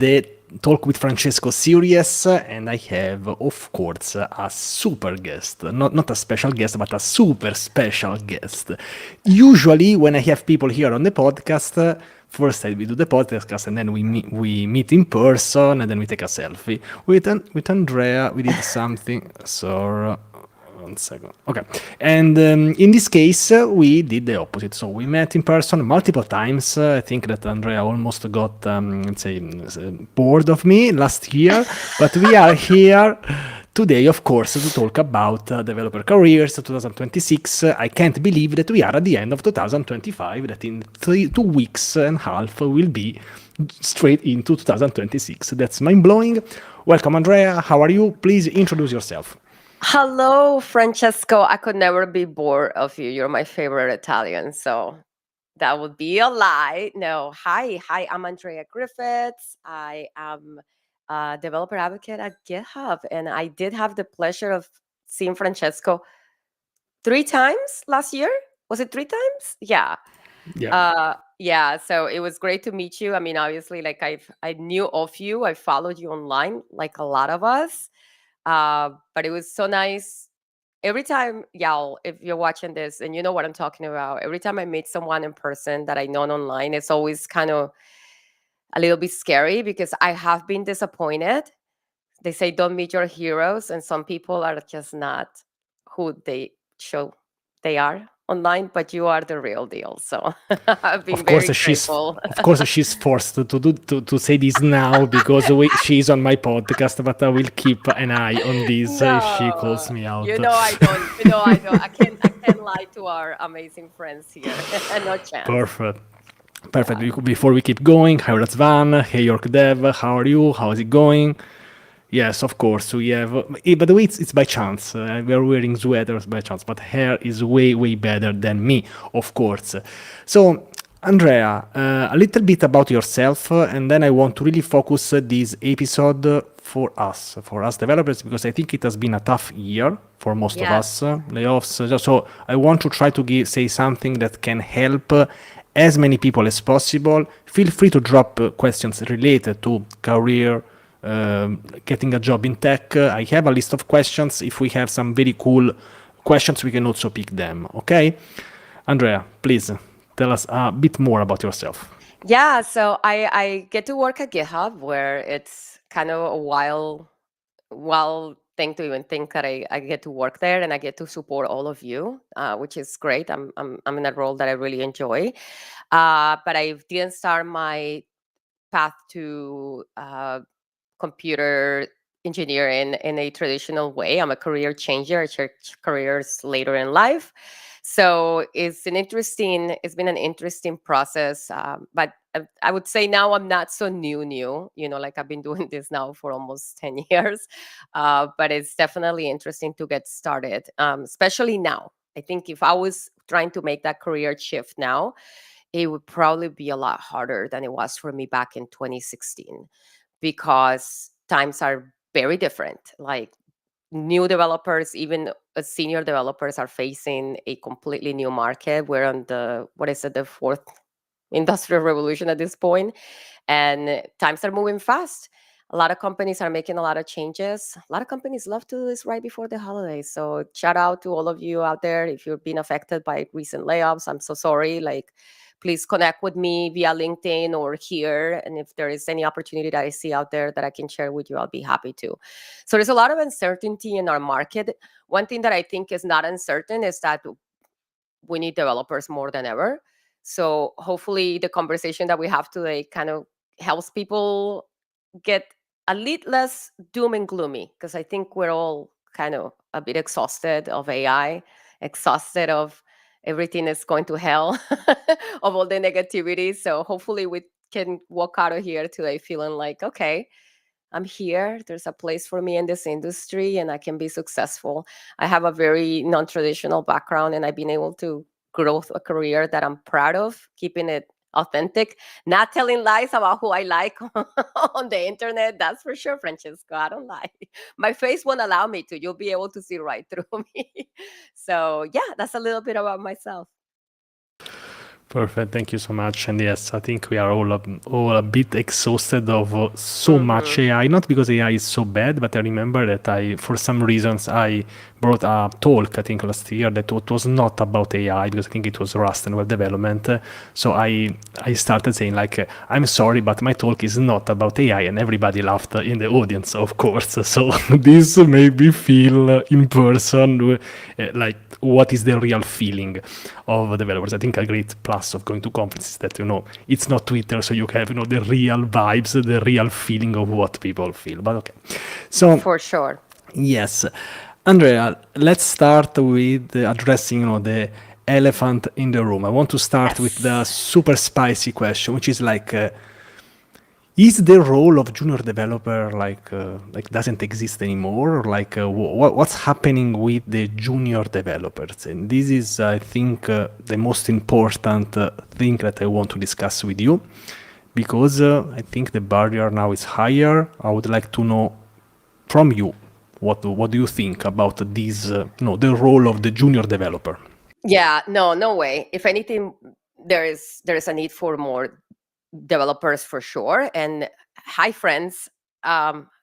the Talk with Francesco series, and I have, of course, a super guest. Not a special guest, but a super special guest. Usually, when I have people here on the podcast, first we do the podcast, and then we meet in person, and then we take a selfie. With Andrea, we did something. So 1 second. Okay. And in this case, we did the opposite. So we met in person multiple times. I think that Andrea almost got, let's say, bored of me last year. But we are here today, of course, to talk about developer careers 2026. I can't believe that we are at the end of 2025, that in 2 weeks and a half will be straight into 2026. That's mind blowing. Welcome, Andrea. How are you? Please introduce yourself. Hello, Francesco. I could never be bored of you. You're my favorite Italian, so that would be a lie. No, hi. I'm Andrea Griffiths. I am a developer advocate at GitHub, and I did have the pleasure of seeing Francesco 3 times last year. Was it 3 times? Yeah. Yeah. Yeah. So it was great to meet you. I mean, obviously, like I knew of you. I followed you online, like a lot of us. But it was so nice. Every time, y'all, if you're watching this and you know what I'm talking about, every time I meet someone in person that I know online, it's always kind of a little bit scary because I have been disappointed. They say don't meet your heroes, and some people are just not who they show they are online, but you are the real deal. So I've been Of course, very grateful. she's forced to say this now because she's on my podcast. But I will keep an eye on this if she No, calls me out. you know I don't. You know I don't. I can't lie to our amazing friends here. No chance. Perfect. Perfect. Yeah. Before we keep going, hi Razvan, hey York Dev, how are you? How is it going? Yes, of course. We have. By the way, it's by chance. We are wearing sweaters by chance, but hair is way better than me, of course. So, Andrea, a little bit about yourself, and then I want to really focus this episode for us developers, because I think it has been a tough year for most of us. Yes. Layoffs. So I want to try to say something that can help as many people as possible. Feel free to drop questions related to career, getting a job in tech. I have a list of questions. If we have some very cool questions, we can also pick them. Okay, Andrea, please tell us a bit more about yourself. Yeah. So I get to work at GitHub, where it's kind of a wild thing to even think that I get to work there and I get to support all of you, which is great. I'm in a role that I really enjoy. But I didn't start my path to computer engineering in a traditional way. I'm a career changer. I change careers later in life. So it's been an interesting process. But I would say now I'm not so new, like I've been doing this now for almost 10 years. But it's definitely interesting to get started, especially now. I think if I was trying to make that career shift now, it would probably be a lot harder than it was for me back in 2016, because times are very different. Like new developers, even senior developers, are facing a completely new market. We're on the fourth industrial revolution at this point, and times are moving fast. A lot of companies are making a lot of changes. A lot of companies love to do this right before the holidays. So shout out to all of you out there. If you've been affected by recent layoffs, I'm so sorry. Like, please connect with me via LinkedIn or here. And if there is any opportunity that I see out there that I can share with you, I'll be happy to. So there's a lot of uncertainty in our market. One thing that I think is not uncertain is that we need developers more than ever. So hopefully the conversation that we have today kind of helps people get a little less doom and gloomy, because I think we're all kind of a bit exhausted of AI, exhausted of everything is going to hell, of all the negativity. So hopefully we can walk out of here today feeling like, okay, I'm here. There's a place for me in this industry and I can be successful. I have a very non traditional background and I've been able to grow a career that I'm proud of, keeping it authentic, not telling lies about who I like on the internet. That's for sure, Francesco. I don't lie. My face won't allow me to. You'll be able to see right through me. So, yeah, that's a little bit about myself. Perfect. Thank you so much. And yes, I think we are all a bit exhausted of so much Hmm. AI. Not because AI is so bad, but I remember that for some reasons, I brought a talk, I think last year, that it was not about AI because I think it was Rust and web development. So I started saying like, I'm sorry, but my talk is not about AI, and everybody laughed in the audience, of course. So this made me feel in person like what is the real feeling of developers. I think a great plus of going to conferences that it's not Twitter, so you have the real vibes, the real feeling of what people feel. But okay, so For sure. yes, Andrea, let's start with addressing the elephant in the room. I want to start with the Yes. super spicy question, which is like is the role of junior developer like doesn't exist anymore? Or like what's happening with the junior developers? And this is, I think, the most important thing that I want to discuss with you, because I think the barrier now is higher. I would like to know from you what do you think about this, the role of the junior developer? Yeah, no, no way. If anything, there is a need for more developers for sure. And hi, friends.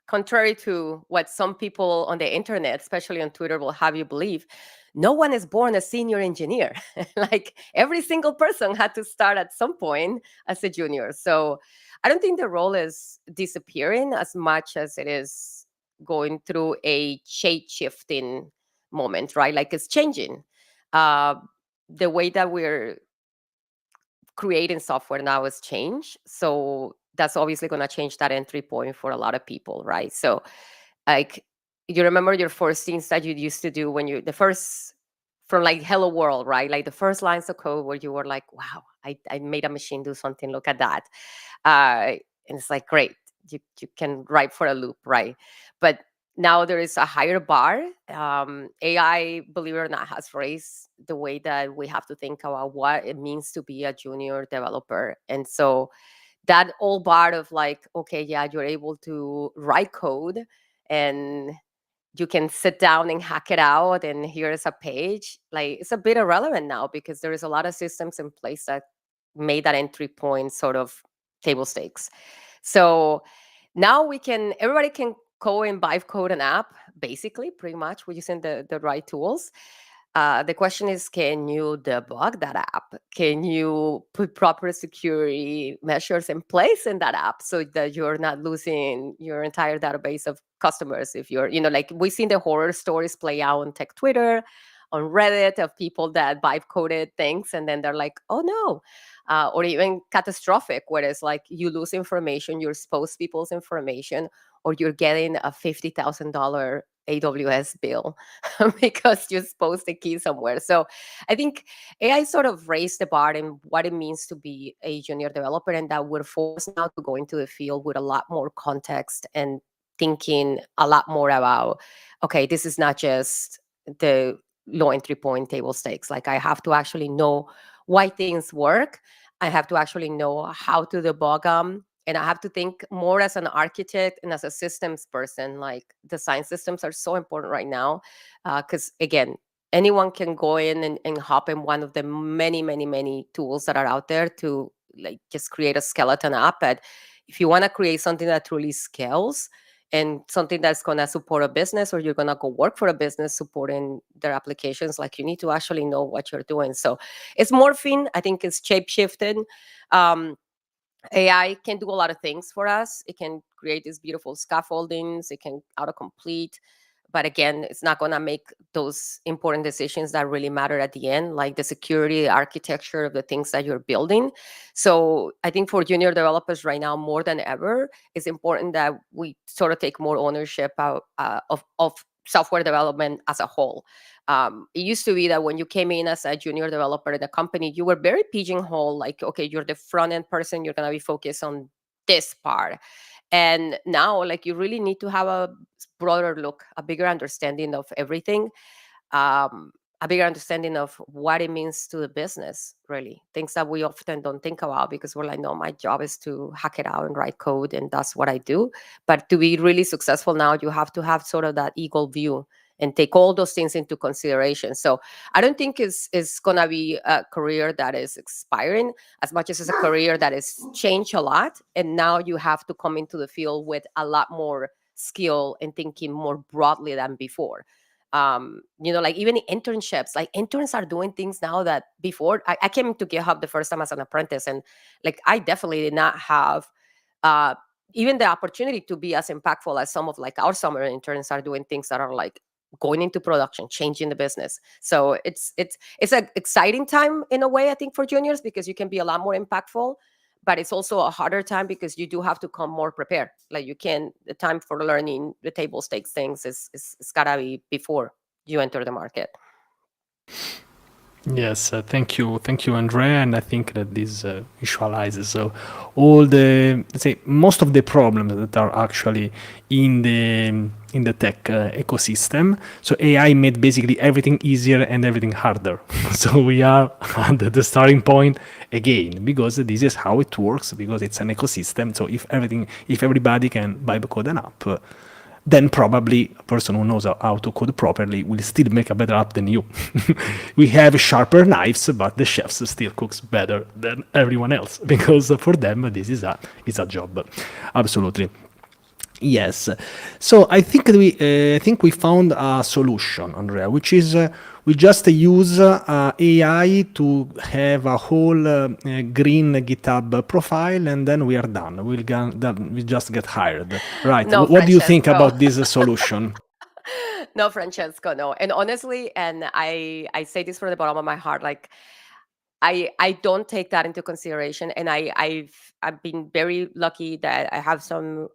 Contrary to what some people on the internet, especially on Twitter, will have you believe, no one is born a senior engineer. Like every single person had to start at some point as a junior. So I don't think the role is disappearing as much as it is going through a shape shifting moment, right? Like it's changing. Uh, the way that we're creating software now has changed. So that's obviously going to change that entry point for a lot of people, right? So, like, you remember your first things that you used to do when the first, from like Hello World, right? Like the first lines of code where you were like, wow, I made a machine do something, look at that. And it's like, great, you can write for a loop, right? But now there is a higher bar. AI, believe it or not, has raised the way that we have to think about what it means to be a junior developer. And so that old bar of like, okay, yeah, you're able to write code and you can sit down and hack it out and here's a page, like it's a bit irrelevant now because there is a lot of systems in place that made that entry point sort of table stakes. So now everybody can code and vibe code an app, basically, pretty much, we're using the right tools. The question is, can you debug that app? Can you put proper security measures in place in that app so that you're not losing your entire database of customers? If you're, like we've seen the horror stories play out on tech Twitter, on Reddit, of people that vibe coded things and then they're like, oh no. Or even catastrophic, where it's like you lose information, you expose people's information, or you're getting a $50,000 AWS bill because you exposed the key somewhere. So I think AI sort of raised the bar in what it means to be a junior developer, and that we're forced now to go into the field with a lot more context and thinking a lot more about, okay, this is not just the low entry point table stakes. Like I have to actually know why things work. I have to actually know how to debug them. And I have to think more as an architect and as a systems person. Like design systems are so important right now. Because again, anyone can go in and hop in one of the many, many, many tools that are out there to like just create a skeleton app. But if you want to create something that truly scales and something that's going to support a business, or you're going to go work for a business supporting their applications, like you need to actually know what you're doing. So it's morphing. I think it's shape shifted. um, AI can do a lot of things for us. It can create these beautiful scaffoldings. It can autocomplete. But again, it's not going to make those important decisions that really matter at the end, like the security, the architecture of the things that you're building. So I think for junior developers right now, more than ever, it's important that we sort of take more ownership of software development as a whole. It used to be that when you came in as a junior developer in a company, you were very pigeonholed, like, okay, you're the front end person, you're going to be focused on this part. And now, like, you really need to have a broader look, a bigger understanding of everything, a bigger understanding of what it means to the business, really. Things that we often don't think about because we're like, no, my job is to hack it out and write code, and that's what I do. But to be really successful now, you have to have sort of that eagle view and take all those things into consideration. So I don't think it's going to be a career that is expiring as much as it's a career that has changed a lot. And now you have to come into the field with a lot more skill and thinking more broadly than before. Like even internships, like interns are doing things now that before I came to GitHub the first time as an apprentice, and like I definitely did not have uh, even the opportunity to be as impactful as some of like our summer interns are doing things that are like going into production, changing the business. So it's an exciting time in a way, I think, for juniors, because you can be a lot more impactful, but it's also a harder time because you do have to come more prepared. Like you can, the time for learning the table stakes things is gotta be before you enter the market. Yes, thank you, Andrea. And I think that this visualizes all the, let's say, most of the problems that are actually in the tech ecosystem. So AI made basically everything easier and everything harder. So we are at the starting point again, because this is how it works, because it's an ecosystem. So if everybody can vibe code an app, then probably a person who knows how to code properly will still make a better app than you. We have sharper knives, but the chefs still cooks better than everyone else, because for them this is a job. Absolutely. Yes. So I think we found a solution, Andrea, which is we just use AI to have a whole green GitHub profile, and then we are done. We just get hired, right? No, What do you think Francesco. about this solution? No, Francesco, no. And honestly, and I say this from the bottom of my heart, like I don't take that into consideration. And I've been very lucky that I have some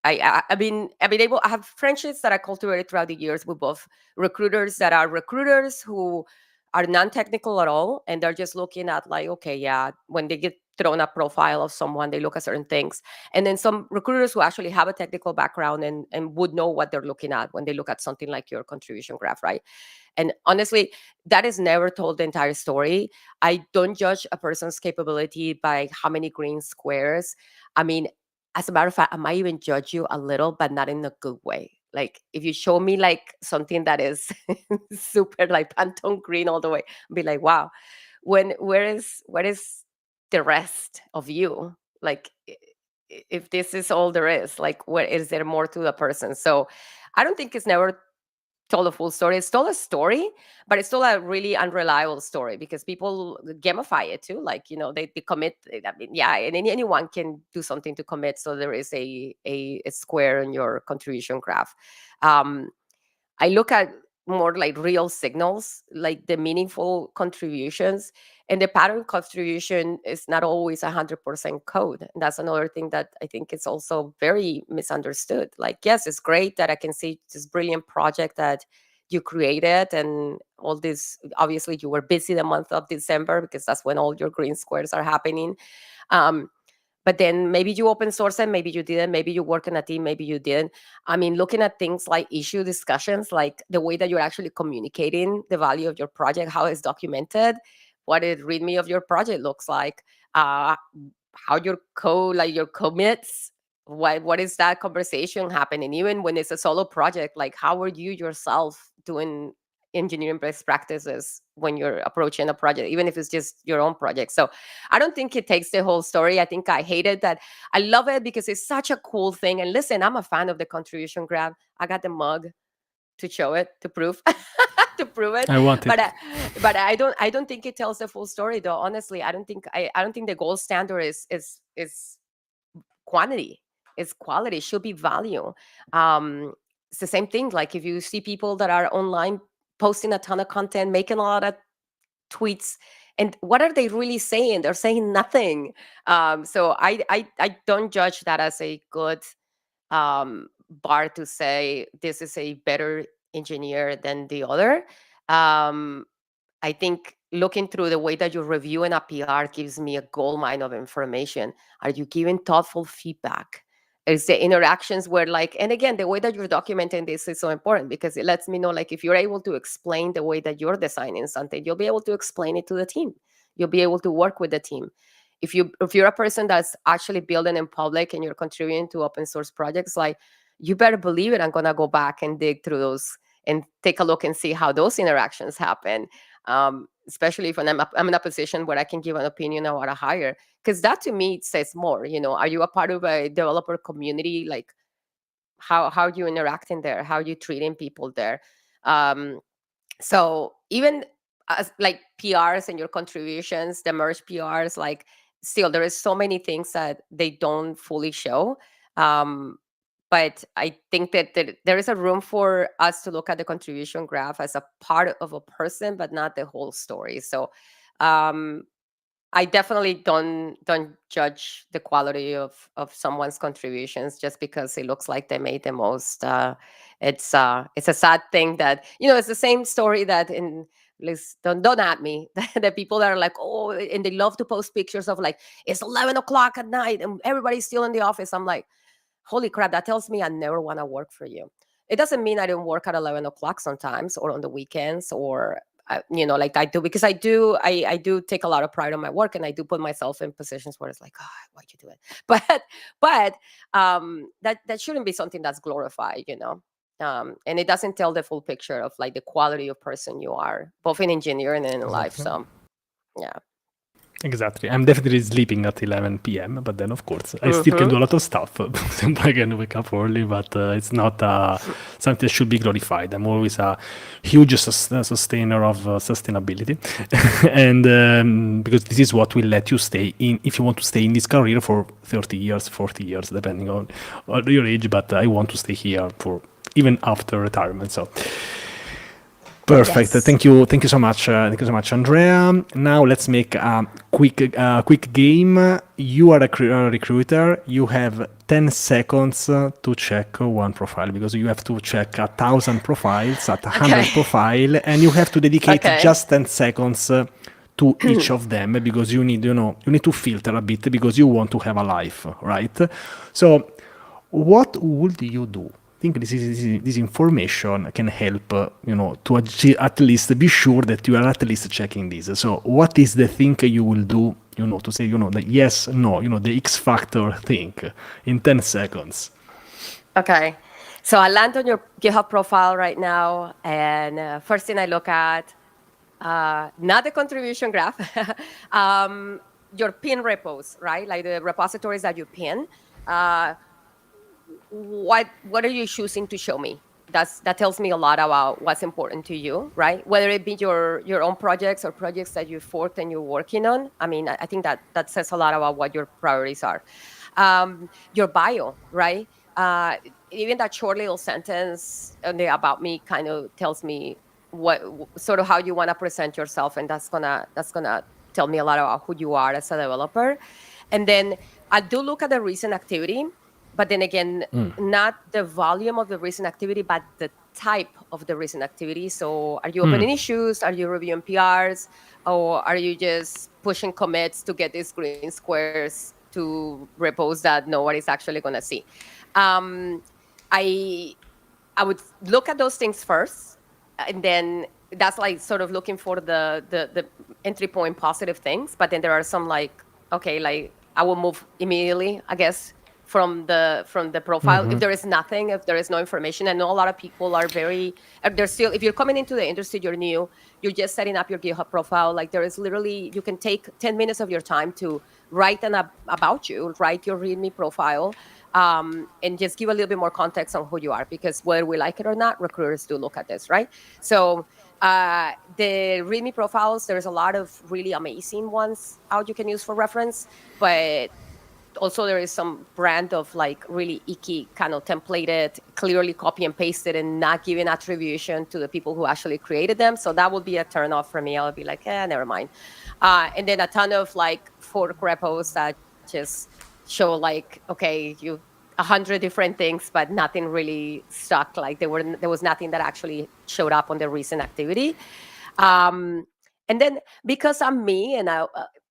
I've been able, I have friendships that I cultivated throughout the years with both recruiters that are recruiters who are non-technical at all, and they're just looking at like, okay, yeah, when they get thrown a profile of someone, they look at certain things. And then some recruiters who actually have a technical background and would know what they're looking at when they look at something like your contribution graph, right? And honestly, that is never told the entire story. I don't judge a person's capability by how many green squares. I mean, as a matter of fact, I might even judge you a little, but not in a good way. Like if you show me like something that is super like Pantone green all the way, I'll be like, wow, where is the rest of you? Like if this is all there is, like where is there more to the person? So I don't think it's never told a full story. It's told a story, but it's still a really unreliable story because people gamify it too. Like, they commit. I mean, yeah, and anyone can do something to commit. So there is a square in your contribution graph. Um, I look at more like real signals, like the meaningful contributions. And the pattern contribution is not always 100% code. And that's another thing that I think is also very misunderstood. Like, yes, it's great that I can see this brilliant project that you created and all this. Obviously, you were busy the month of December because that's when all your green squares are happening. Um, but then maybe you open source it, maybe you didn't, maybe you work in a team, maybe you didn't. I mean, looking at things like issue discussions, like the way that you're actually communicating the value of your project, how it's documented, what a readme of your project looks like, uh, how your code, like your commits, what is that conversation happening? Even when it's a solo project, like how are you yourself doing engineering best practices when you're approaching a project, even if it's just your own project? So I don't think it takes the whole story. I think I hate it. That I love it because it's such a cool thing. And listen, I'm a fan of the contribution graph. I got the mug to show it, to prove to prove it. I want But it. I don't think it tells the full story though. Honestly, I don't think the gold standard is quantity. It's quality. It should be value. Um, it's the same thing. Like if you see people that are online posting a ton of content, making a lot of tweets, and what are they really saying? They're saying nothing. So I don't judge that as a good bar to say this is a better engineer than the other. um, I think looking through the way that you review an APR gives me a gold mine of information. Are you giving thoughtful feedback? Is the interactions where like, and again, the way that you're documenting this is so important because it lets me know, like, if you're able to explain the way that you're designing something, you'll be able to explain it to the team. You'll be able to work with the team. If you're a person that's actually building in public and you're contributing to open source projects, like, you better believe it, I'm gonna go back and dig through those and take a look and see how those interactions happen. Especially if I'm in a position where I can give an opinion on what to hire, because that to me says more. Are you a part of a developer community? Like, how you interacting there, how you treating people there. So even as like PRs and your contributions, the merge PRs, like, still there is so many things that they don't fully show. But I think that there is a room for us to look at the contribution graph as a part of a person, but not the whole story. So um, I definitely don't judge the quality of someone's contributions just because it looks like they made the most. It's a sad thing that, it's the same story that in, please don't at me, the people that are like, oh, and they love to post pictures of like, it's 11 o'clock at night and everybody's still in the office. I'm like, holy crap, that tells me I never want to work for you. It doesn't mean I don't work at 11 o'clock sometimes or on the weekends, or like I do, because I do take a lot of pride on my work, and I do put myself in positions where it's like, oh, why'd you do it? But that shouldn't be something that's glorified. And it doesn't tell the full picture of like the quality of person you are, both in engineering and in life. So yeah. Exactly. I'm definitely sleeping at 11 p.m., but then, of course, I still can do a lot of stuff. I can wake up early, but it's not something that should be glorified. I'm always a huge sustainer of sustainability. And because this is what will let you stay in, if you want to stay in this career for 30 years, 40 years, depending on your age. But I want to stay here for even after retirement. So perfect. Yes. Thank you so much. Thank you so much, Andrea. Now let's make a quick game. You are a recruiter. You have 10 seconds to check one profile, because you have to check 1,000 profiles at 100 Okay. profile, and you have to dedicate Okay. just 10 seconds to each of them, because you need to filter a bit, because you want to have a life, right? So what would you do? I think this information can help, to at least be sure that you are at least checking this. So what is the thing you will do, to say, the yes, no, the X factor thing in 10 seconds? Okay. So I land on your GitHub profile right now, and first thing I look at, not the contribution graph, your pin repos, right? Like the repositories that you pin. Uh, what are you choosing to show me? That tells me a lot about what's important to you, right? Whether it be your own projects or projects that you forked and you're working on. I mean, I think that says a lot about what your priorities are. Your bio, right? Uh, Even that short little sentence about me kind of tells me sort of how you want to present yourself, and that's gonna tell me a lot about who you are as a developer. And then I do look at the recent activity, but then again, not the volume of the recent activity, but the type of the recent activity. So are you opening issues? Are you reviewing PRs? Or are you just pushing commits to get these green squares to repos that nobody's actually going to see? Um, I I would look at those things first, and then that's like sort of looking for the entry point positive things. But then there are some like, okay, like I will move immediately, I guess, from the profile if there is nothing, if there is no information. I know a lot of people are very, they're still, if you're coming into the industry, you're new, you're just setting up your GitHub profile. Like there is literally, you can take 10 minutes of your time to write about you, write your README profile, and just give a little bit more context on who you are, because whether we like it or not, recruiters do look at this, right? So the README profiles, there's a lot of really amazing ones out you can use for reference, but also there is some brand of like really icky kind of templated, clearly copy and pasted and not giving attribution to the people who actually created them. So that would be a turn off for me. I would be like, never mind. And then a ton of like fork repos that just show like, okay, you 100 different things, but nothing really stuck. Like there was nothing that actually showed up on the recent activity. And then because I'm me, and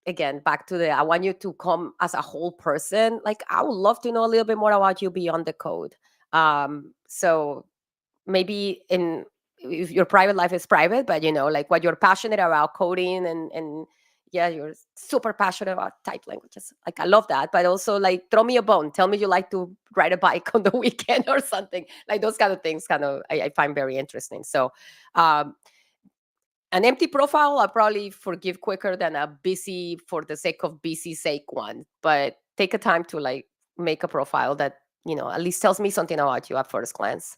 again, back to I want you to come as a whole person. Like I would love to know a little bit more about you beyond the code. So maybe if your private life is private, but like what you're passionate about coding, and yeah, you're super passionate about type languages. Like, I love that. But also, like, throw me a bone. Tell me you like to ride a bike on the weekend or something. Like, those kind of things kind of I find very interesting. So um, an empty profile I'll probably forgive quicker than a busy for the sake of busy sake one. But take a time to like make a profile that, at least tells me something about you at first glance.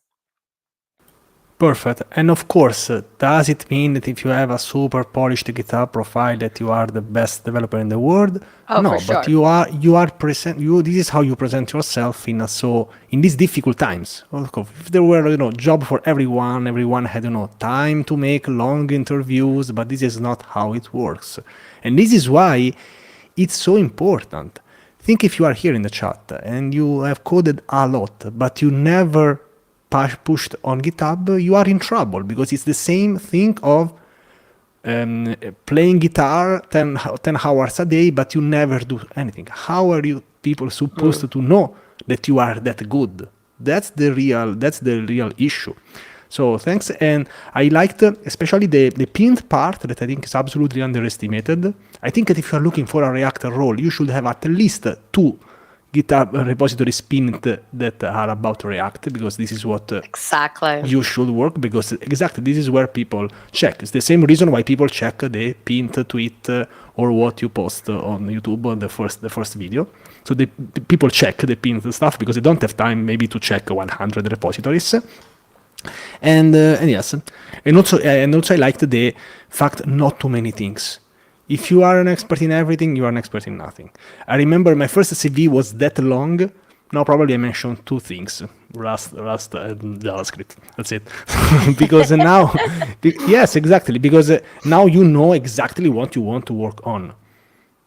Perfect. And of course, does it mean that if you have a super polished GitHub profile that you are the best developer in the world? Oh, for No, but sure. you are present. This is how you present yourself in these difficult times. Of course, if there were job for everyone had time to make long interviews, but this is not how it works, and this is why it's so important. Think if you are here in the chat and you have coded a lot, but you never pushed on GitHub, you are in trouble because it's the same thing of playing guitar 10 hours a day, but you never do anything. How are you people supposed to know that you are that good? That's the real issue. So thanks, and I liked especially the pinned part that I think is absolutely underestimated. I think that if you are looking for a React role, you should have at least two GitHub repositories pinned that are about React, because this is what Exactly. you should work, because exactly this is where people check. It's the same reason why people check the pinned tweet or what you post on YouTube on the first video. So the people check the pinned stuff because they don't have time maybe to check 100 repositories. And yes, and also I liked the fact not too many things. If you are an expert in everything, you are an expert in nothing. I remember my first CV was that long. Now probably I mentioned two things: Rust, and JavaScript. That's it. Because now, yes, exactly. Because now you know exactly what you want to work on.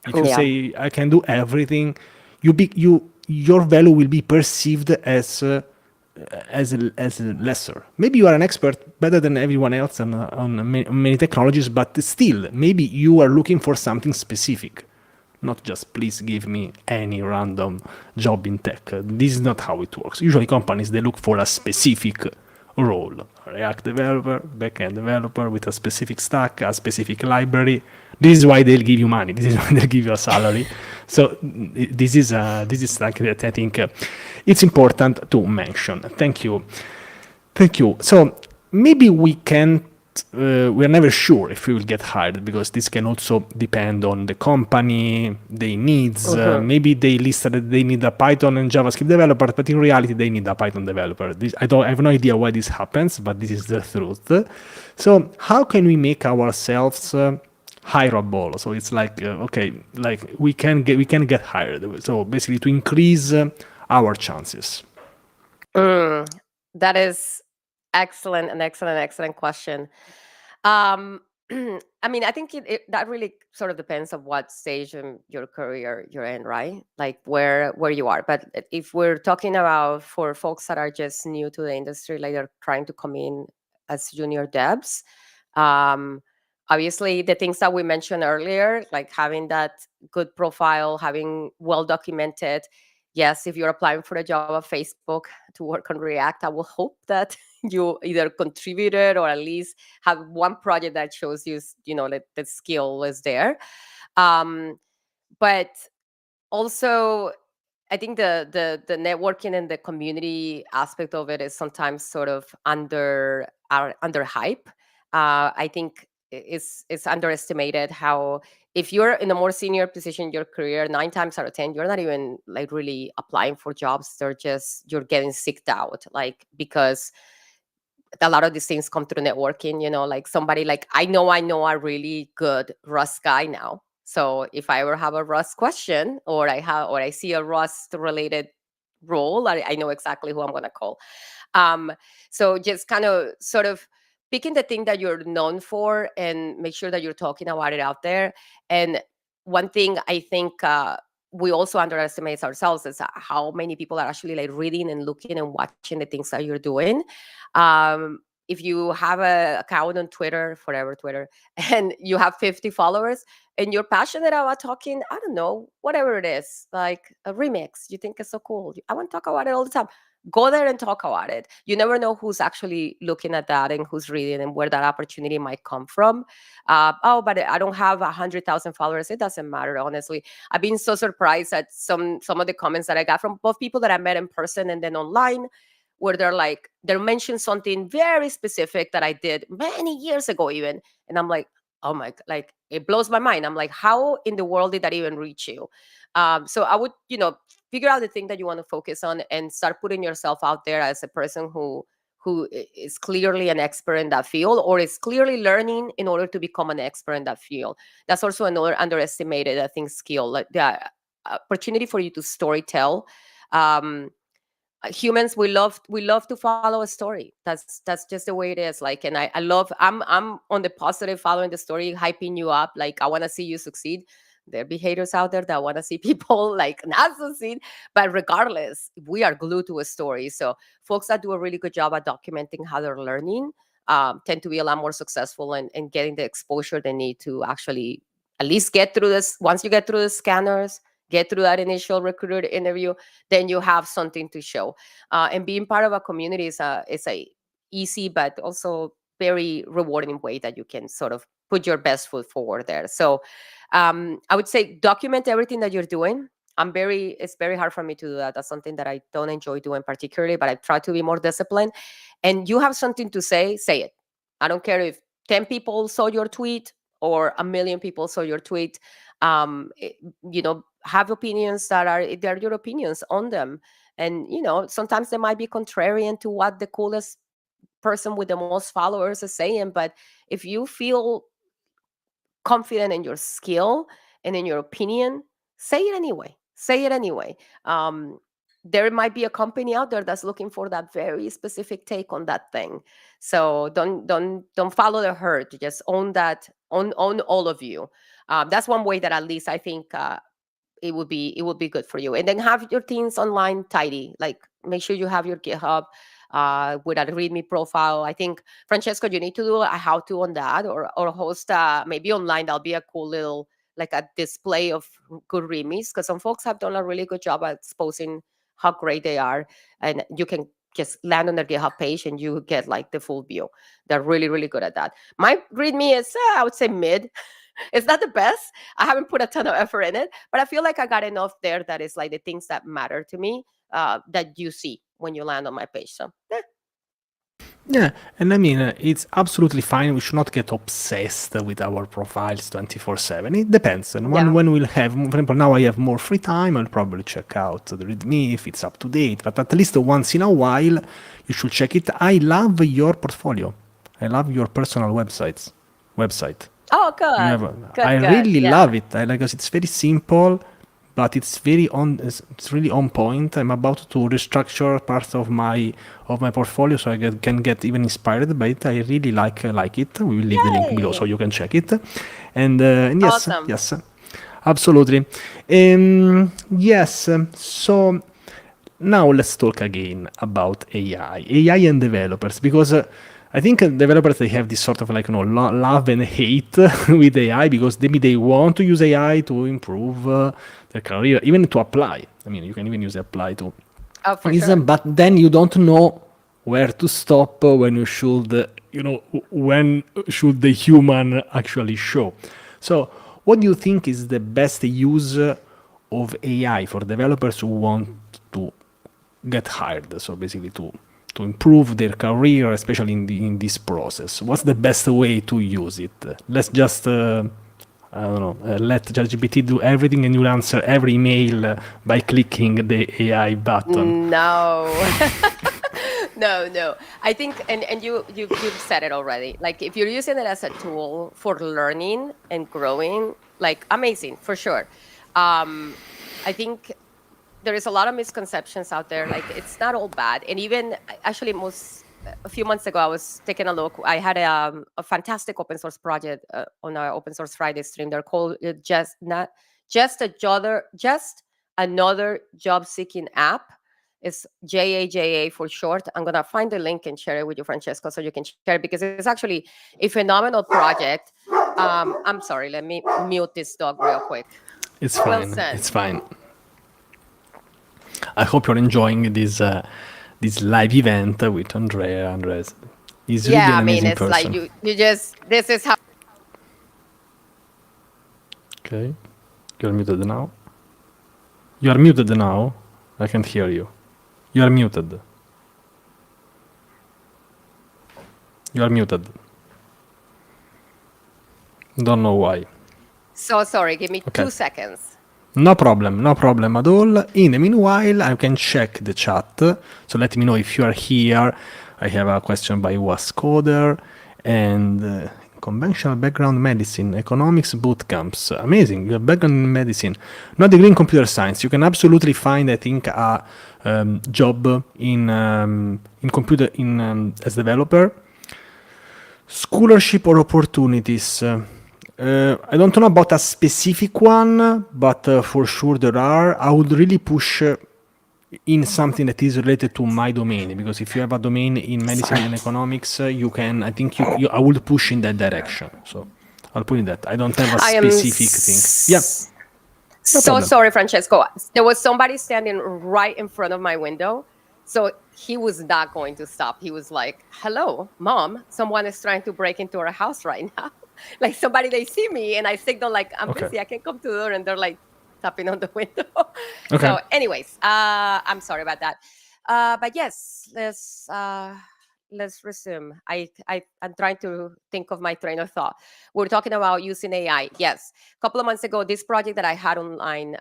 If you Yeah. say I can do everything, your value will be perceived as lesser. Maybe you are an expert better than everyone else on many technologies, but still, maybe you are looking for something specific, not just please give me any random job in tech. This is not how it works. Usually, companies they look for a specific role: React developer, backend developer with a specific stack, a specific library. This is why they'll give you money. This is why they'll give you a salary. So this is like that I think it's important to mention. Thank you. Thank you. So maybe we can't. We're never sure if we will get hired, because this can also depend on the company, their needs. Maybe they listed that they need a Python and JavaScript developer, but in reality they need a Python developer. I have no idea why this happens, but this is the truth. So how can we make ourselves hireable? So it's like okay, like we can get hired. So basically to increase our chances. That is excellent question. Um, I mean, I think that really sort of depends on what stage in your career you're in, right? Like where you are. But if we're talking about for folks that are just new to the industry, like they're trying to come in as junior devs, um, obviously the things that we mentioned earlier, like having that good profile, having well documented. Yes, if you're applying for a job at Facebook to work on React, I will hope that you either contributed or at least have one project that shows you, that the skill is there. Um, but also, I think the networking and the community aspect of it is sometimes sort of under hype. I think it's underestimated how, if you're in a more senior position in your career, 9 times out of 10 you're not even like really applying for jobs. You're getting sicked out, like, because a lot of these things come through networking. Like somebody, like, I know a really good Rust guy now. So if I ever have a Rust question, or I see a Rust related role, I know exactly who I'm going to call. um so just kind of sort of picking the thing that you're known for and make sure that you're talking about it out there. And one thing I think we also underestimate ourselves is how many people are actually like reading and looking and watching the things that you're doing. If you have a account on Twitter, forever Twitter, and you have 50 followers and you're passionate about talking, I don't know, whatever it is, like a remix, you think it's so cool, I want to talk about it all the time. go there and talk about it. You never know who's actually looking at that and who's reading and where that opportunity might come from. Oh, but I don't have 100,000 followers. It doesn't matter, honestly. I've been so surprised at some of the comments that I got from both people that I met in person and then online, where they're mentioning something very specific that I did many years ago even, and I'm like, oh my, like it blows my mind. I'm like, how in the world did that even reach you? So I would, figure out the thing that you want to focus on and start putting yourself out there as a person who is clearly an expert in that field, or is clearly learning in order to become an expert in that field. That's also another underestimated, I think, skill, like the opportunity for you to storytell. Humans, we love to follow a story. That's just the way it is. Like, and I love, I'm on the positive, following the story, hyping you up. Like, I want to see you succeed. There be haters out there that want to see people like not succeed, but regardless, we are glued to a story. So folks that do a really good job at documenting how they're learning tend to be a lot more successful and getting the exposure they need to actually at least get through this. Once you get through the scanners, get through that initial recruiter interview, then you have something to show. And being part of a community is a easy but also very rewarding way that you can sort of put your best foot forward there. So I would say document everything that you're doing. It's very hard for me to do that. That's something that I don't enjoy doing particularly, but I try to be more disciplined. And you have something to say it. I don't care if 10 people saw your tweet or a million people saw your tweet. Have opinions they're your opinions on them. And, sometimes they might be contrarian to what the coolest person with the most followers is saying. But if you feel confident in your skill and in your opinion, say it anyway. Say it anyway. There might be a company out there that's looking for that very specific take on that thing. So don't follow the herd. Just own that. Own all of you. That's one way that at least I think it would be good for you. And then have your things online tidy. Like, make sure you have your GitHub with a README profile. I think, Francesco, you need to do a how-to on that, or host maybe online. That'll be a cool little, like, a display of good READMEs, because some folks have done a really good job at exposing how great they are, and you can just land on their GitHub page and you get like the full view. They're really, really good at that. My README is, I would say, mid. It's not the best. I haven't put a ton of effort in it, but I feel like I got enough there that is like the things that matter to me that you see when you land on my page. So, Yeah, and I mean, it's absolutely fine. We should not get obsessed with our profiles 24/7. It depends. And yeah. when we'll have, for example, now I have more free time, I'll probably check out the README if it's up to date. But at least once in a while, you should check it. I love your portfolio. I love your personal website. Oh, You good. have, I Good, good. really Yeah. love it. I like because it's very simple, but it's really on point. I'm about to restructure parts of my portfolio so can get even inspired by it. I really like it. We will leave the link below so Yay. you can check it. And yes, Awesome. yes, absolutely. Yes. So now let's talk again about AI and developers, because I think developers, they have this sort of like, love and hate with AI, because maybe they want to use AI to improve their career, even to apply. I mean, you can even use apply to Oh, for reason, sure. but then you don't know where to stop, when you should, when should the human actually show. So, what do you think is the best use of AI for developers who want to get hired? So basically, to improve their career, especially in this process. What's the best way to use it? Let's just I don't know, let ChatGPT do everything and you'll answer every email by clicking the AI button. No. No, no. I think, and you've said it already. Like, if you're using it as a tool for learning and growing, like, amazing, for sure. I think there is a lot of misconceptions out there. Like, it's not all bad. And even actually, a few months ago, I was taking a look. I had a fantastic open source project on our Open Source Friday stream. They're called just another job seeking app. It's JAJA for short. I'm gonna find the link and share it with you, Francesco, so you can share it, because it's actually a phenomenal project. I'm sorry, let me mute this dog real quick. It's fine. Wilson. It's fine. I hope you're enjoying this live event with Andrea. Andrea is really Yeah, an I mean, amazing it's like person. you just this is how. Okay, you're muted now. You are muted now. I can't hear you. You are muted. You are muted. Don't know why. So sorry, give me Okay. 2 seconds. No problem at all. In the meanwhile, I can check the chat. So let me know if you are here. I have a question by Wascoder and conventional background medicine, economics boot camps. Amazing. You have background in medicine, not degree in computer science. You can absolutely find, I think, a job in computer in as developer. Scholarship or opportunities? I don't know about a specific one, but for sure there are. I would really push in something that is related to my domain, because if you have a domain in medicine and economics, you can. I think I would push in that direction. So I'll put in that. I don't have a I am specific thing. Yeah, no so problem. sorry, Francesco. There was somebody standing right in front of my window. So he was not going to stop. He was like, "Hello, mom. Someone is trying to break into our house right now." Like somebody, they see me and I signal like I'm Okay. busy. I can't come to the door, and they're like tapping on the window. Okay. So, anyways, I'm sorry about that. But yes, let's resume. I'm trying to think of my train of thought. We're talking about using AI. Yes, a couple of months ago, this project that I had online,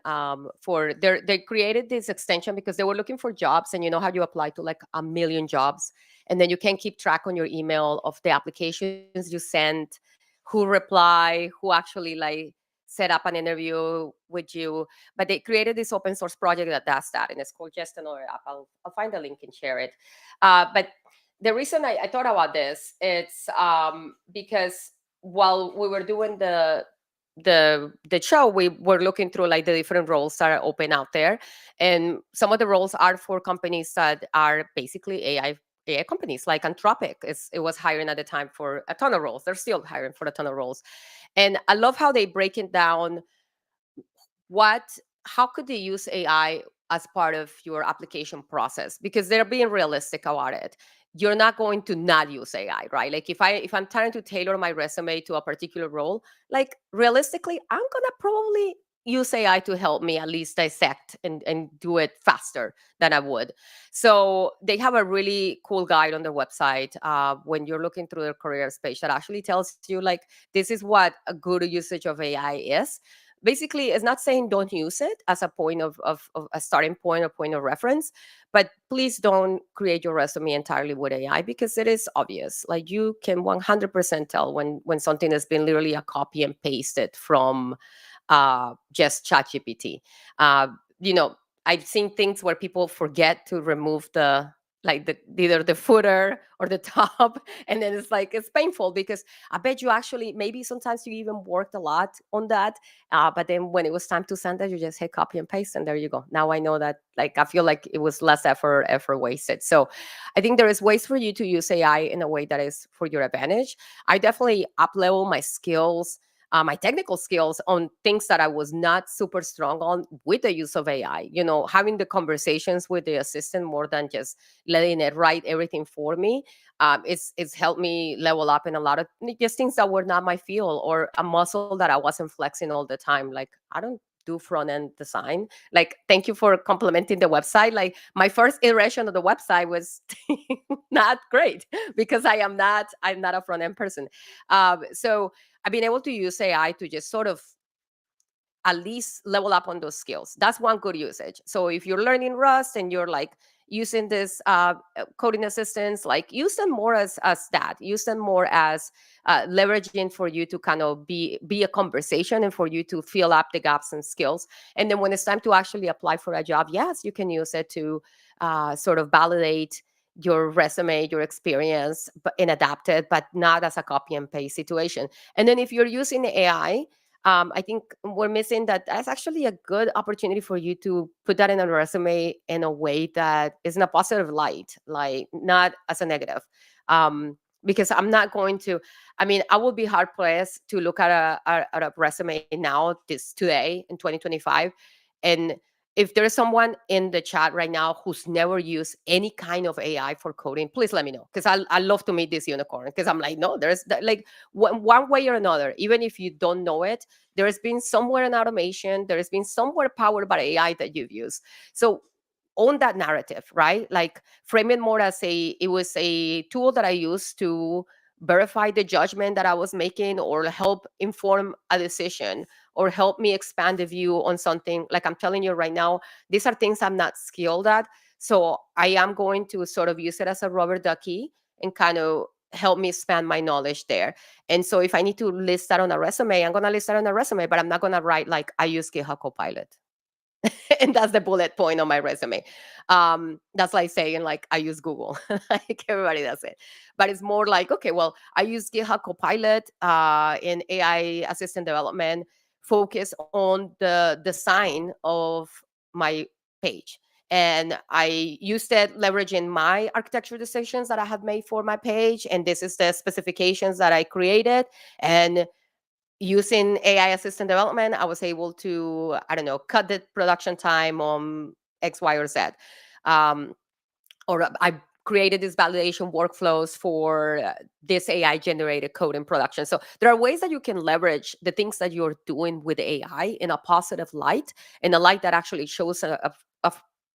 for they created this extension because they were looking for jobs, and you know how you apply to like a million jobs, and then you can keep track on your email of the applications you sent, who reply, who actually like set up an interview with you. But they created this open source project that does that, and it's called Just Another App. I'll find the link and share it. But the reason I thought about this, it's because while we were doing the show, we were looking through like the different roles that are open out there, and some of the roles are for companies that are basically AI companies, like Anthropic. It was hiring at the time for a ton of roles. They're still hiring for a ton of roles, and I love how they break it down. What How could they use AI as part of your application process, because they're being realistic about it. You're not going to not use AI, right? Like if I'm trying to tailor my resume to a particular role, like realistically I'm gonna probably use AI to help me at least dissect and do it faster than I would. So they have a really cool guide on their website, when you're looking through their careers page, that actually tells you like this is what a good usage of AI is. Basically, it's not saying don't use it as a point of a starting point or point of reference, but please don't create your resume entirely with AI, because it is obvious. Like you can 100% tell when something has been literally a copy and pasted from just ChatGPT. Uh, you know, I've seen things where people forget to remove the either the footer or the top, and then it's like it's painful, because I bet you actually maybe sometimes you even worked a lot on that, but then when it was time to send it, you just hit copy and paste, and there you go. Now I know that. Like I feel like it was less effort wasted. So I think there is ways for you to use AI in a way that is for your advantage. I definitely up level my skills, my technical skills on things that I was not super strong on with the use of AI. You know, having the conversations with the assistant more than just letting it write everything for me. It's helped me level up in a lot of just things that were not my field, or a muscle that I wasn't flexing all the time. Like I don't do front end design. Like thank you for complimenting the website. Like my first iteration of the website was not great, because I'm not a front end person. So I've been able to use AI to just sort of at least level up on those skills. That's one good usage. So if you're learning Rust and you're like using this coding assistants, like use them more as that. Use them more as leveraging for you to kind of be a conversation, and for you to fill up the gaps and skills. And then when it's time to actually apply for a job, yes, you can use it to sort of validate your resume, your experience, but and adapt it, but not as a copy and paste situation. And then if you're using AI, I think we're missing that. That's actually a good opportunity for you to put that in a resume in a way that is in a positive light, like not as a negative. Because I'm not going to. I mean, I would be hard pressed to look at a resume now, this today in 2025, and if there's someone in the chat right now who's never used any kind of AI for coding, please let me know, because I love to meet this unicorn. Because I'm like, no, there's like one way or another, even if you don't know it, there has been somewhere in automation, there has been somewhere powered by AI that you've used. So own that narrative, right? Like frame it more as it was a tool that I used to verify the judgment that I was making, or help inform a decision, or help me expand the view on something. Like I'm telling you right now, these are things I'm not skilled at. So I am going to sort of use it as a rubber ducky and kind of help me expand my knowledge there. And so if I need to list that on a resume, I'm going to list that on a resume, but I'm not going to write like I use GitHub Copilot. And that's the bullet point on my resume. That's like saying like I use Google. Like everybody does it, but it's more like, okay, well, I use GitHub Copilot in AI assistant development, focus on the design of my page. And I used it leveraging my architecture decisions that I had made for my page, and this is the specifications that I created. And using AI assistant development, I was able to, I don't know, cut the production time on X, Y, or Z. Um, or I created these validation workflows for this AI generated code in production. So there are ways that you can leverage the things that you're doing with AI in a positive light, in a light that actually shows a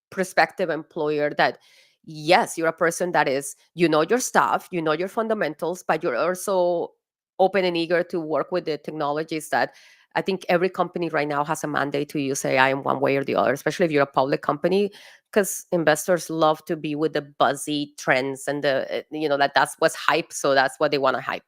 prospective employer that, yes, you're a person that is, you know your stuff, you know your fundamentals, but you're also open and eager to work with the technologies that I think every company right now has a mandate to use AI in one way or the other, especially if you're a public company, because investors love to be with the buzzy trends and that's what's hype, so that's what they want to hype.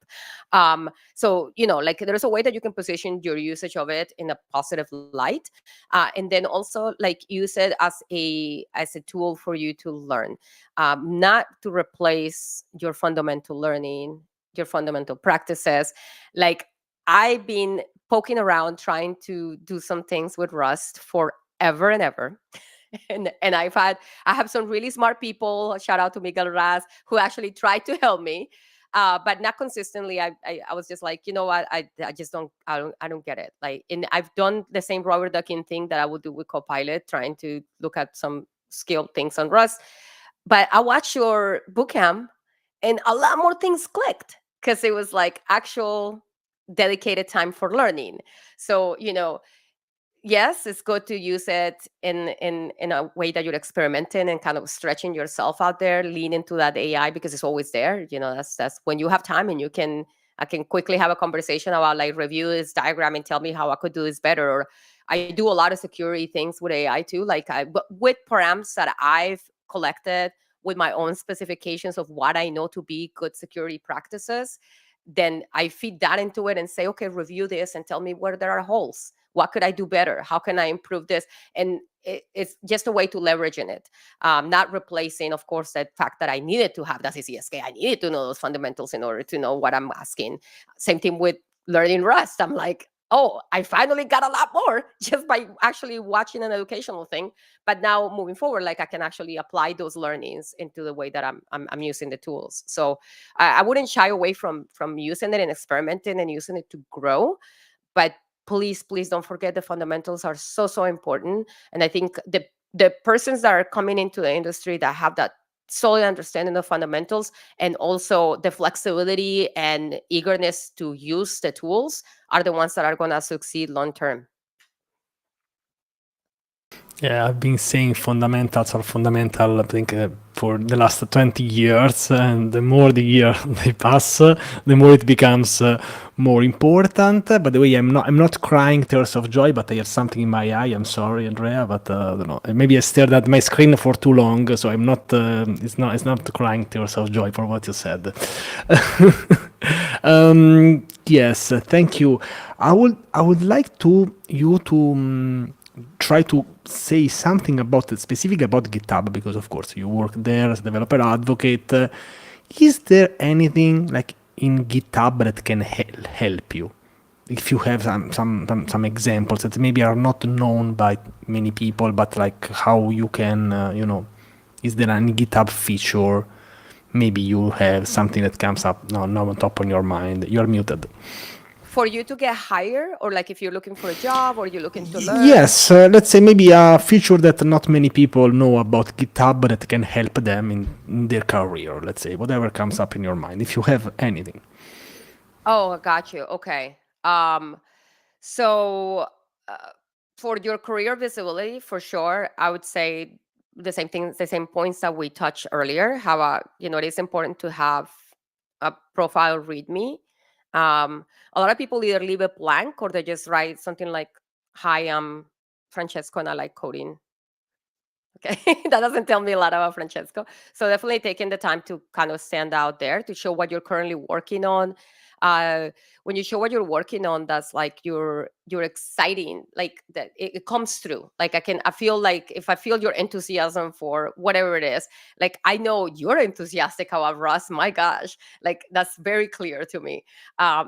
So like there's a way that you can position your usage of it in a positive light, and then also like use it as a tool for you to learn, not to replace your fundamental learning, your fundamental practices. Like I've been poking around trying to do some things with Rust forever and ever. And I have some really smart people, shout out to Miguel Raz, who actually tried to help me, but not consistently. I was just like, you know what, I just don't get it. Like, and I've done the same rubber ducking thing that I would do with Copilot, trying to look at some skilled things on Rust. But I watched your bootcamp, and a lot more things clicked, because it was like actual dedicated time for learning. So yes, it's good to use it in a way that you're experimenting and kind of stretching yourself out there, lean into that AI, because it's always there. That's when you have time, and I can quickly have a conversation about like review this diagram and tell me how I could do this better. Or I do a lot of security things with AI too, but with params that I've collected with my own specifications of what I know to be good security practices. Then I feed that into it and say, okay, review this and tell me where there are holes. What could I do better? How can I improve this? And it's just a way to leverage in it, not replacing, of course, the fact that I needed to have that CCSK. I needed to know those fundamentals in order to know what I'm asking. Same thing with learning Rust. I'm like, oh, I finally got a lot more just by actually watching an educational thing. But now moving forward, like I can actually apply those learnings into the way that I'm using the tools. So I wouldn't shy away from using it and experimenting and using it to grow. But please don't forget the fundamentals are so important. And I think the persons that are coming into the industry that have that solid understanding of fundamentals, and also the flexibility and eagerness to use the tools, are the ones that are going to succeed long term. Yeah, I've been saying fundamentals are fundamental, I think, for the last 20 years, and the more the year they pass, the more it becomes more important. By the way, I'm not crying tears of joy, but I have something in my eye. I'm sorry, Andrea, but I don't know. Maybe I stared at my screen for too long, so I'm not. It's not crying tears of joy for what you said. Yes, thank you. I would like you to try to say something specific about GitHub, because of course you work there as a developer advocate. Is there anything like in GitHub that can help you? If you have some examples that maybe are not known by many people, but like how you can, is there any GitHub feature? Maybe you have something that comes up now on top of your mind. You're muted. for you to get hired, or like if you're looking for a job or you're looking to learn? Yes, let's say maybe a feature that not many people know about GitHub that can help them in their career, let's say, whatever comes up in your mind, if you have anything. Oh, I got you. Okay. So uh, for your career visibility, for sure, I would say the same things, the same points that we touched earlier. How it is important to have a profile README. A lot of people either leave it blank or they just write something like, "Hi, I'm Francesco and I like coding." Okay, that doesn't tell me a lot about Francesco. So definitely taking the time to kind of stand out there to show what you're currently working on. When you show what you're working on, that's like you're exciting, like that it comes through. Like I feel like if I feel your enthusiasm for whatever it is, like I know you're enthusiastic about Rust. My gosh, like that's very clear to me.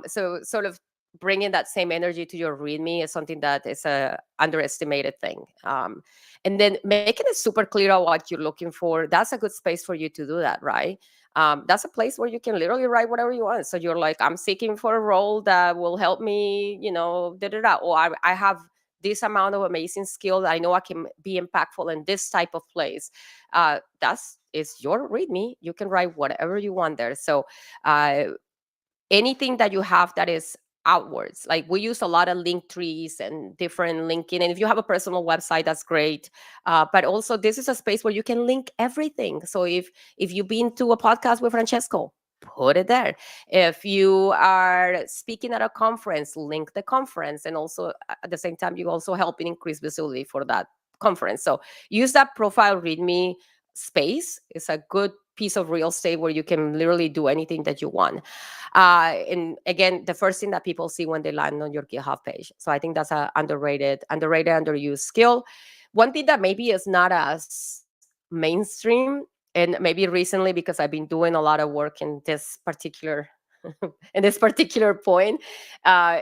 So sort of bringing that same energy to your README is something that is a underestimated thing. And then making it super clear on what you're looking for, that's a good space for you to do that, right? That's a place where you can literally write whatever you want. So you're like, I'm seeking for a role that will help me, da da da, or I have this amount of amazing skill that I know I can be impactful in this type of place. That's is your README. You can write whatever you want there. So uh, anything that you have that is outwards, like we use a lot of link trees and different linking, and if you have a personal website, that's great. But also this is a space where you can link everything. So if you've been to a podcast with Francesco, put it there. If you are speaking at a conference, link the conference, and also at the same time you also help increase visibility for that conference. So use that profile README space. It's a good piece of real estate where you can literally do anything that you want. And again, the first thing that people see when they land on your GitHub page. So I think that's a underused skill. One thing that maybe is not as mainstream, and maybe recently because I've been doing a lot of work in this particular in this particular point,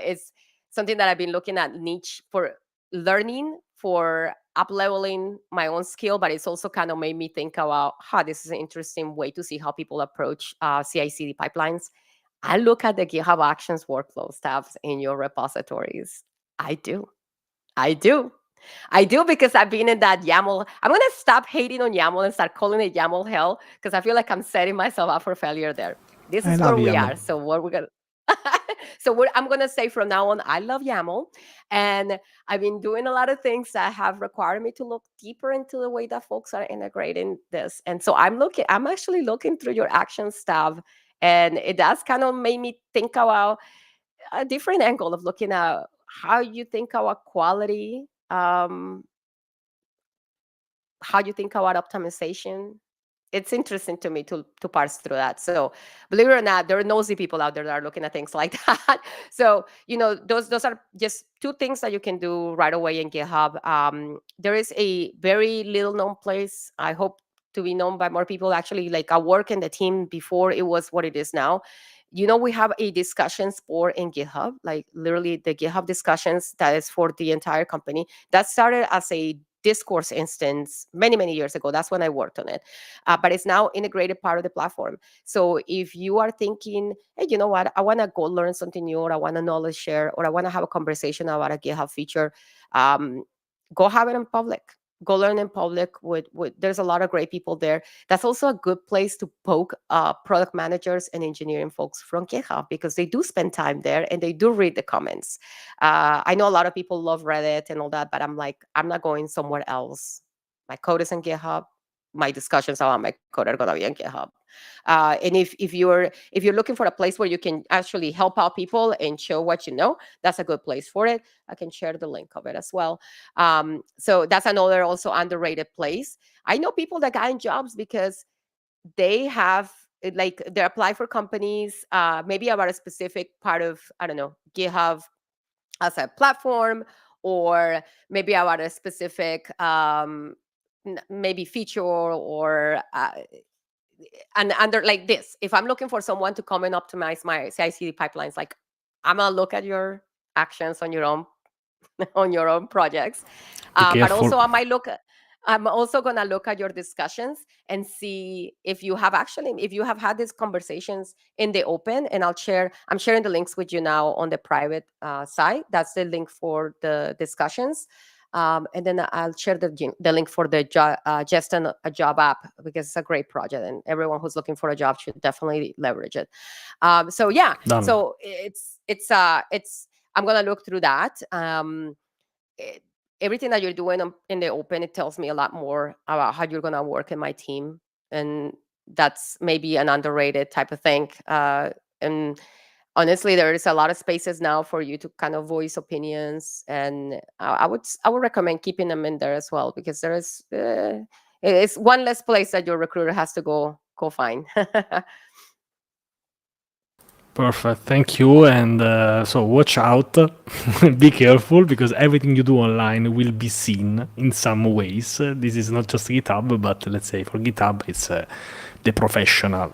is something that I've been looking at niche for learning, for up leveling my own skill, but it's also kind of made me think about how this is an interesting way to see how people approach CI/CD pipelines. I look at the GitHub Actions workflows tabs in your repositories. I do. I do. I do because I've been in that YAML. I'm going to stop hating on YAML and start calling it YAML hell because I feel like I'm setting myself up for failure there. This I is love where we YAML. are. So what we're going to I'm going to say from now on, I love YAML. And I've been doing a lot of things that have required me to look deeper into the way that folks are integrating this. And so I'm actually looking through your Actions tab. And it does kind of make me think about a different angle of looking at how you think about quality, how you think about optimization. It's interesting to me to parse through that. So believe it or not, there are nosy people out there that are looking at things like that. So those are just two things that you can do right away in GitHub. There is a very little known place. I hope to be known by more people. Actually, like I work in the team before it was what it is now. We have a discussions board in GitHub, like literally the GitHub discussions that is for the entire company. That started as a discourse instance many, many years ago. That's when I worked on it. But it's now integrated part of the platform. So if you are thinking, hey, you know what, I want to go learn something new, or I want to knowledge share, or I want to have a conversation about a GitHub feature, go have it in public. Go learn in public with there's a lot of great people there. That's also a good place to poke product managers and engineering folks from GitHub because they do spend time there and they do read the comments. I know a lot of people love Reddit and all that, but I'm like, I'm not going somewhere else. My code is in GitHub. My discussions about my code are gonna be in GitHub. And if you're looking for a place where you can actually help out people and show what you know, that's a good place for it. I can share the link of it as well. So that's another also underrated place. I know people that got in jobs because they have like they apply for companies, maybe about a specific part of, I don't know, GitHub as a platform, or maybe about a specific maybe feature, or and under like this. If I'm looking for someone to come and optimize my CI/CD pipelines, like I'm gonna look at your actions on your own on your own projects. Be But careful. also I might look at I'm also gonna look at your discussions and see if you have had these conversations in the open. And I'm sharing the links with you now on the private site. That's the link for the discussions. And then I'll share the link for the just a job app, because it's a great project and everyone who's looking for a job should definitely leverage it. So yeah, Done. so it's I'm gonna look through that. It, Everything that you're doing in the open, it tells me a lot more about how you're gonna work in my team, and that's maybe an underrated type of thing. And honestly, there is a lot of spaces now for you to kind of voice opinions, and I would recommend keeping them in there as well, because there is it's one less place that your recruiter has to go find. Perfect, thank you. And so watch out, be careful, because everything you do online will be seen in some ways. This is not just GitHub, but let's say for GitHub, it's the professional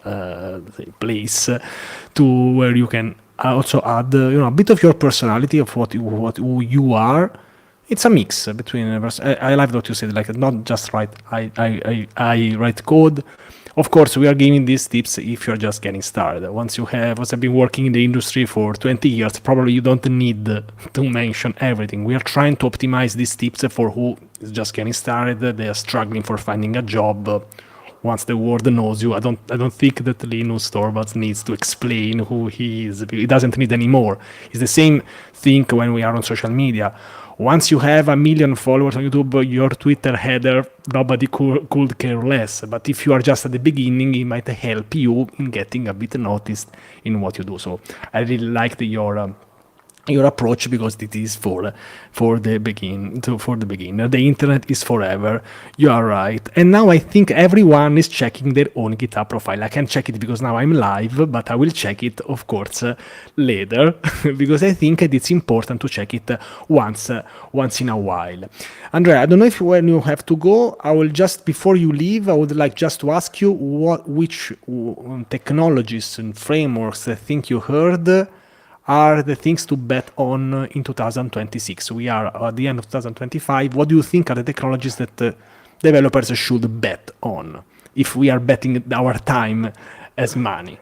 place to where you can also add, a bit of your personality of who you are. It's a mix between. I love what you said, like not just write. I write code. Of course, we are giving these tips if you're just getting started. Once I've been working in the industry for 20 years, probably you don't need to mention everything. We are trying to optimize these tips for who is just getting started. They are struggling for finding a job. Once the world knows you, I don't think that Linus Torvalds needs to explain who he is. He doesn't need anymore. It's the same thing when we are on social media. Once you have 1 million followers on YouTube, your Twitter header, nobody could care less. But if you are just at the beginning, it might help you in getting a bit noticed in what you do. So I really liked your approach, because it is for the beginner. The internet is forever. You are right. And now I think everyone is checking their own GitHub profile. I can check it because now I'm live, but I will check it, of course, later, because I think it's important to check it once in a while. Andrea, I don't know if when you have to go, I will just, before you leave, I would like just to ask you which technologies and frameworks I think you heard are the things to bet on in 2026. We are at the end of 2025. What do you think are the technologies that developers should bet on if we are betting our time as money?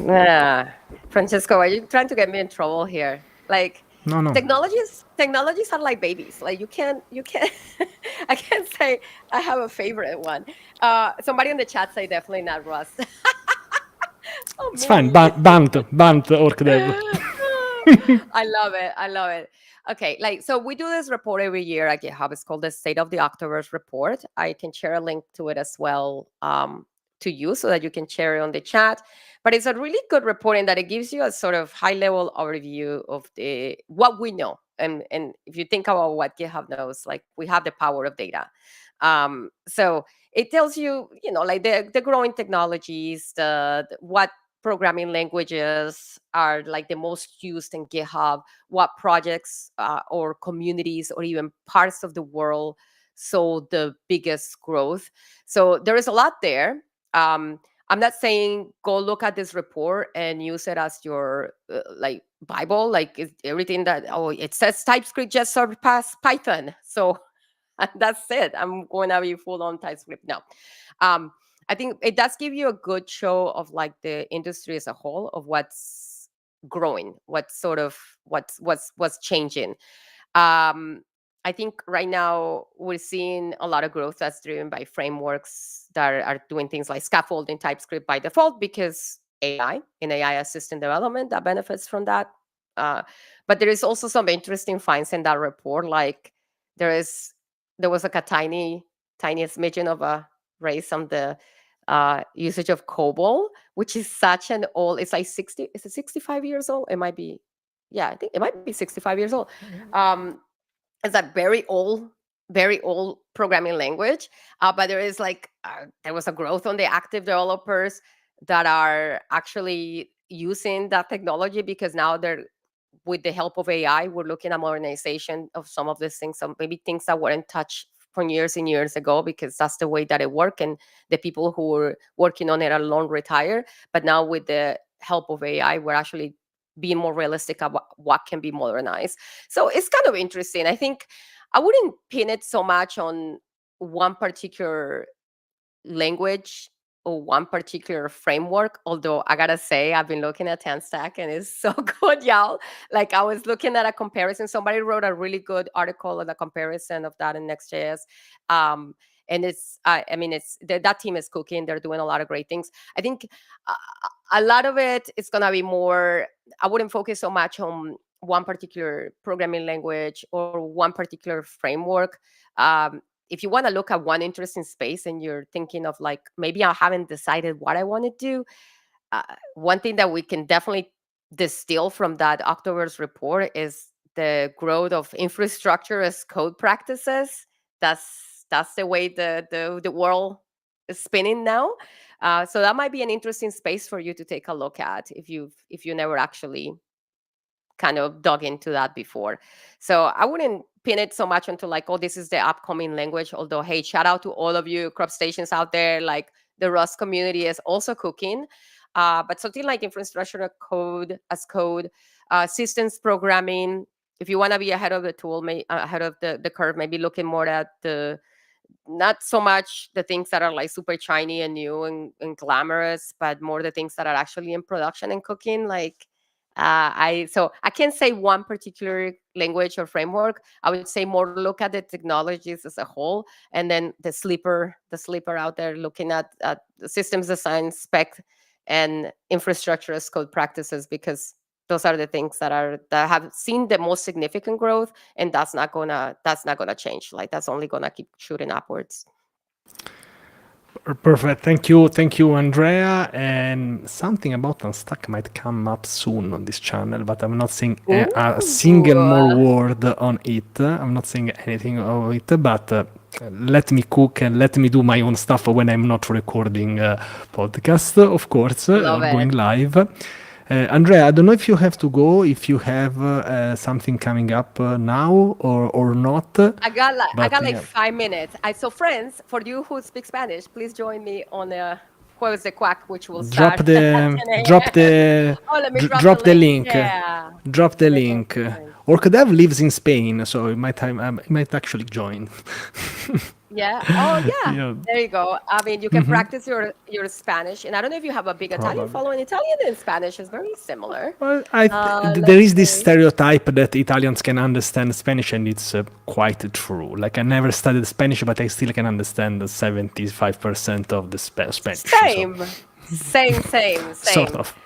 Yeah. Francesco, are you trying to get me in trouble here? Like, No, no. technologies are like babies. Like, you can't I can't say I have a favorite one. Somebody in the chat say definitely not Rust. Oh It's fine. me. Bant, orc dev. I love it. I love it. Okay, like, so we do this report every year at GitHub. It's called the State of the Octoverse report. I can share a link to it as well, to you, so that you can share it on the chat. But it's a really good report in that it gives you a sort of high level overview of the what we know. And if you think about what GitHub knows, like, we have the power of data. So it tells you, like, the growing technologies, what programming languages are like the most used in GitHub, what projects or communities or even parts of the world saw the biggest growth. So there is a lot there. I'm not saying go look at this report and use it as your like Bible, like everything that, oh, it says TypeScript just surpassed Python, so that's it. I'm going to be full on TypeScript. No. I think it does give you a good show of like the industry as a whole, of what's growing, what's changing. Um, I think right now we're seeing a lot of growth that's driven by frameworks that are doing things like scaffolding TypeScript by default, because AI assistant development that benefits from that. Uh, but there is also some interesting finds in that report. Like, there is there was like a tiny smidgen of a raise on the usage of COBOL, which is such an old. It's like 60. Is it 65 years old? It might be. Yeah, I think it might be 65 years old. It's a very old programming language. But there was a growth on the active developers that are actually using that technology, because now they're, with the help of AI, we're looking at modernization of some of these things, some maybe things that weren't touched from years and years ago, because that's the way that it worked, and the people who were working on it are long retired. But now, with the help of AI, we're actually being more realistic about what can be modernized. So it's kind of interesting. I think I wouldn't pin it so much on one particular language or one particular framework. Although I gotta say, I've been looking at TanStack and it's so good, y'all. Like I was looking at a comparison. Somebody wrote a really good article on a comparison of that in Next.js. Um, and I mean, that team is cooking. They're doing a lot of great things. I think uh, a lot of it is gonna be more. I wouldn't focus so much on one particular programming language or one particular framework. If you want to look at one interesting space and you're thinking of like maybe I haven't decided what I want to do, uh, one thing that we can definitely distill from that October's report is the growth of infrastructure as code practices. That's the way the world is spinning now. So that might be an interesting space for you to take a look at if you never actually kind of dug into that before. So I wouldn't pin it so much onto like, oh, this is the upcoming language. Although, hey, shout out to all of you crop stations out there. Like the Rust community is also cooking. But something like infrastructure as code, systems programming. If you want to be ahead of the ahead of the curve, maybe looking more at the not so much the things that are like super shiny and new and glamorous, but more the things that are actually in production and cooking. Like I can't say one particular language or framework. I would say more look at the technologies as a whole, and then the sleeper out there looking at the systems design spec and infrastructure as code practices, because those are the things that have seen the most significant growth, and that's not gonna change. Like that's only gonna keep shooting upwards. Perfect. Thank you, Andrea. And something about Unstuck might come up soon on this channel, but I'm not saying a single more Ooh, word on it. I'm not saying anything of it, but let me cook and let me do my own stuff when I'm not recording podcast, of course, love or going it. live. Andrea, I don't know if you have to go, if you have something coming up now or not, I got like yeah, 5 minutes. So friends, for you who speak Spanish, please join me on the Jueves de Quack, which will drop start at the 10 drop a.m. the Oh, let me drop the drop the link. link. Yeah, Drop the let me drop link. the link. Or Orkadev lives in Spain, so it might actually join. Yeah. Oh, yeah. Yeah, There you go. I mean, you can practice your Spanish, and I don't know if you have a big Italian probably. following. Italian and Spanish is very similar. Well, there Let's is this say. stereotype that Italians can understand Spanish, and it's quite true. Like I never studied Spanish, but I still can understand 75% of the Spanish. So sort Same. of.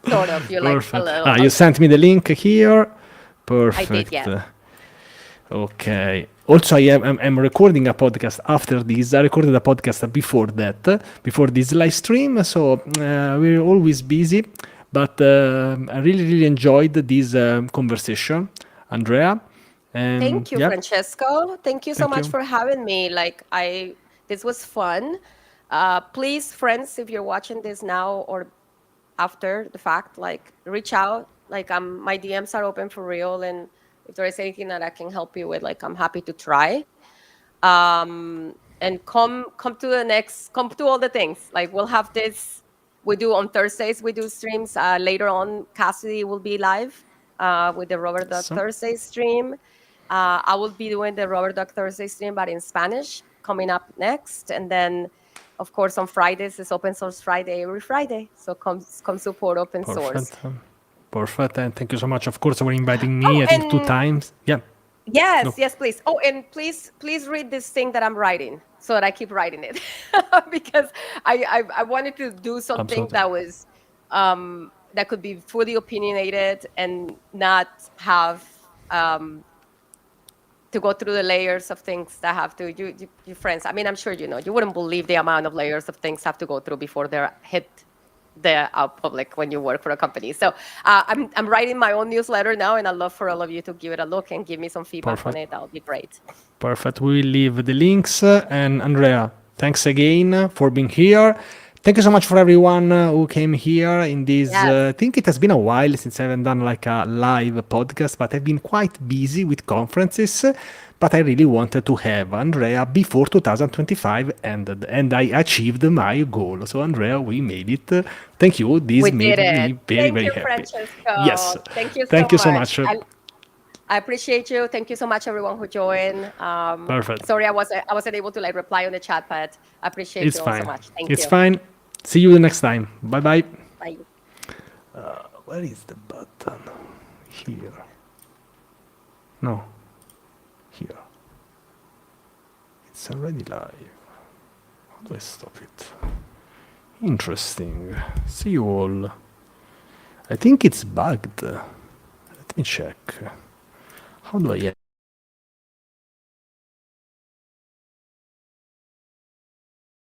Sort of. You're like a Perfect. little. Ah, you sent me the link here. I did, Perfect. yes. Okay. Also, I'm recording a podcast after this. I recorded a podcast before that, before this live stream. So we're always busy, but I really enjoyed this conversation, Andrea. And Thank you, yeah, Francesco. Thank you so thank much you. for having me. This was fun. Please, friends, if you're watching this now or after the fact, like reach out. Like my DMs are open for real, and if there is anything that I can help you with, like I'm happy to try. And come to all the things. Like we'll have this. We do on Thursdays. We do streams. Later on, Cassidy will be live with the Robert Duck So Thursday stream. I will be doing the Robert Duck Thursday stream, but in Spanish coming up next. And then, of course, on Fridays is Open Source Friday every Friday. So come support open source. perfect. Perfect. And thank you so much, of course, for inviting Oh, me. I think two and times. Yeah. No, yes, please. Oh, and please read this thing that I'm writing so that I keep writing it because I wanted to do something absolutely. that was that could be fully opinionated and not have um, to go through the layers of things that have to you friends. I mean, I'm sure you know. You wouldn't believe the amount of layers of things have to go through before they're hit the public when you work for a company. So I'm writing my own newsletter now, and I'd love for all of you to give it a look and give me some feedback on Perfect. it. That would be great. Perfect. We will leave the links. And Andrea, thanks again for being here. Thank you so much for everyone who came here in this. Yes, I think it has been a while since I haven't done like a live podcast, but I've been quite busy with conferences. But I really wanted to have Andrea before 2025 ended, and I achieved my goal. So, Andrea, we made it. Thank you. This we did made it. me very, Thank very you, happy. Yes. Francesco. Thank you so Thank you so much. much. I appreciate you. Thank you so much, everyone who joined. Perfect. Sorry, I wasn't able to like reply on the chat, but I appreciate It's you all so fine. much. Thank It's you. fine. See you the next time. Bye bye. Bye. Where is the button? Here. No. Here. It's already live. How do I stop it? Interesting. See you all. I think it's bugged. Let me check. How do I